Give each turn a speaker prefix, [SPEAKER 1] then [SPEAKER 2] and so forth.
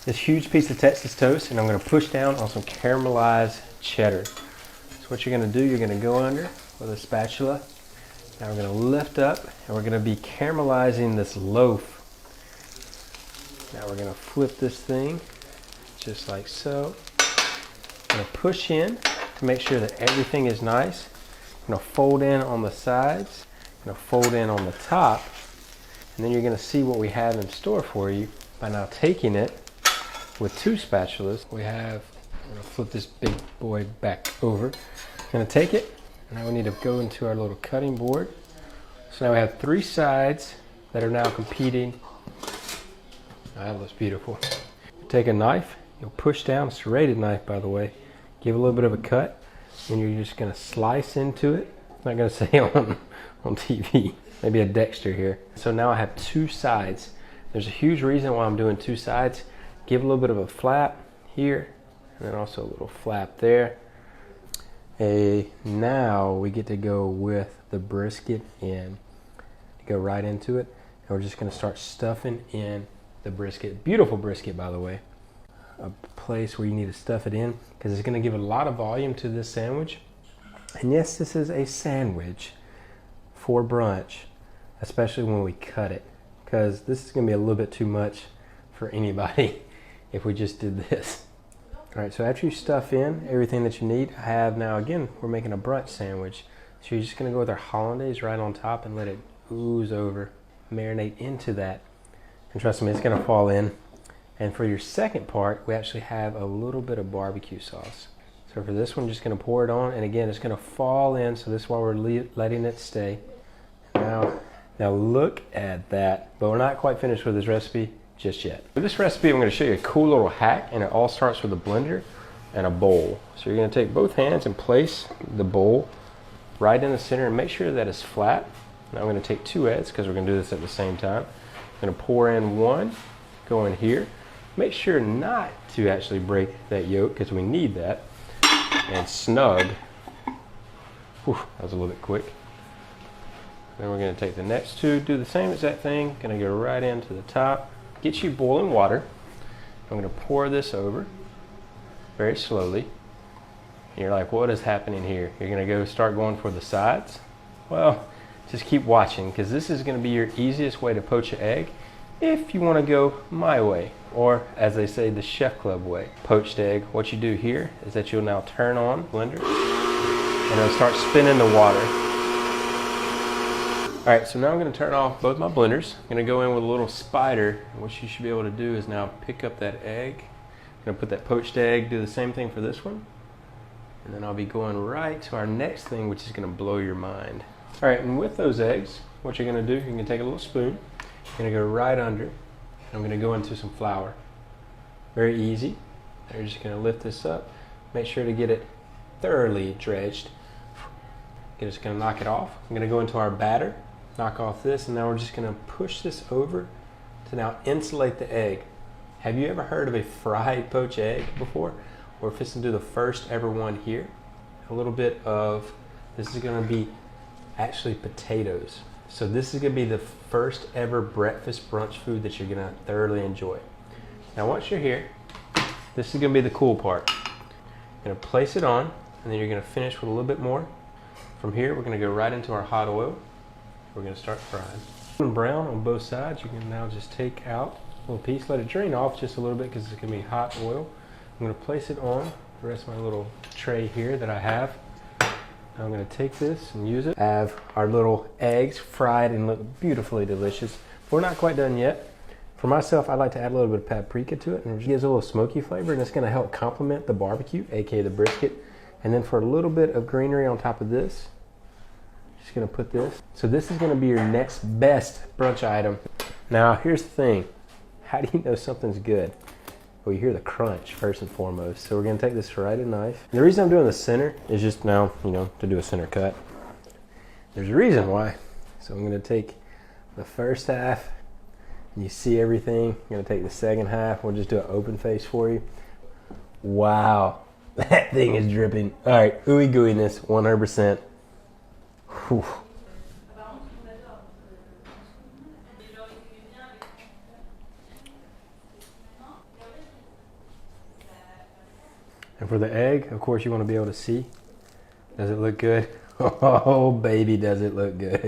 [SPEAKER 1] this huge piece of Texas toast, and I'm going to push down on some caramelized cheddar. So what you're going to do, you're going to go under with a spatula. Now we're going to lift up, and we're going to be caramelizing this loaf. Now we're going to flip this thing just like so. I'm going to push in to make sure that everything is nice. I'm going to fold in on the sides. I'm going to fold in on the top. And then you're going to see what we have in store for you by now taking it with two spatulas. I'm going to flip this big boy back over. I'm going to take it, and now we need to go into our little cutting board. So now we have three sides that are now competing. Oh, that looks beautiful. Take a knife, you'll push down, it's a serrated knife by the way, give a little bit of a cut, and you're just going to slice into it. I'm not going to say on TV. Maybe a Dexter here. So now I have two sides. There's a huge reason why I'm doing two sides. Give a little bit of a flap here, and then also a little flap there. Now we get to go with the brisket in. Go right into it, and we're just gonna start stuffing in the brisket. Beautiful brisket, by the way. A place where you need to stuff it in, because it's gonna give a lot of volume to this sandwich. And yes, this is a sandwich for brunch, especially when we cut it, because this is going to be a little bit too much for anybody if we just did this. All right, so after you stuff in everything that you need, I have now, again, we're making a brunch sandwich. So you're just going to go with our hollandaise right on top and let it ooze over, marinate into that. And trust me, it's going to fall in. And for your second part, we actually have a little bit of barbecue sauce. So for this one, just going to pour it on, and again, it's going to fall in, so this is why we're letting it stay. Now look at that, but we're not quite finished with this recipe just yet. For this recipe, I'm going to show you a cool little hack, and it all starts with a blender and a bowl. So you're going to take both hands and place the bowl right in the center and make sure that it's flat. Now I'm going to take two eggs because we're going to do this at the same time. I'm going to pour in one, go in here. Make sure not to actually break that yolk because we need that. And snug. Whew, that was a little bit quick. Then we're going to take the next two, do the same exact thing. Going to go right into the top. Get you boiling water. I'm going to pour this over very slowly. And you're like, what is happening here? You're going to start going for the sides. Well, just keep watching, because this is going to be your easiest way to poach an egg if you want to go my way, or as they say, the Chef Club way. Poached egg, what you do here is that you'll now turn on blender and it'll start spinning the water. All right, so now I'm going to turn off both my blenders. I'm going to go in with a little spider. What you should be able to do is now pick up that egg. I'm going to put that poached egg, do the same thing for this one. And then I'll be going right to our next thing, which is going to blow your mind. All right, and with those eggs, what you're going to do, you can take a little spoon. You're going to go right under. I'm going to go into some flour. Very easy. You're just going to lift this up. Make sure to get it thoroughly dredged. You're just going to knock it off. I'm going to go into our batter, knock off this, and now we're just going to push this over to now insulate the egg. Have you ever heard of a fried poached egg before? Or if it's going to do the first ever one here, a little bit of, this is going to be actually potatoes. So this is going to be the first ever breakfast brunch food that you're going to thoroughly enjoy. Now once you're here, this is going to be the cool part. You're going to place it on, and then you're going to finish with a little bit more. From here, we're going to go right into our hot oil. We're going to start frying. Brown on both sides, you can now just take out a little piece, let it drain off just a little bit because it's going to be hot oil. I'm going to place it on the rest of my little tray here that I have. Now I'm going to take this and use it. I have our little eggs fried and look beautifully delicious. We're not quite done yet. For myself, I like to add a little bit of paprika to it, and it gives a little smoky flavor, and it's going to help complement the barbecue, aka the brisket. And then for a little bit of greenery on top of this, just going to put this. So this is going to be your next best brunch item. Now here's the thing. How do you know something's good? Well, you hear the crunch first and foremost. So we're going to take this serrated knife. And the reason I'm doing the center is just now, to do a center cut. There's a reason why. So I'm going to take the first half. You see everything. I'm going to take the second half. We'll just do an open face for you. Wow. That thing is dripping. All right, ooey gooiness, 100%. Whew. And for the egg, of course, you want to be able to see. Does it look good? Oh, baby, does it look good.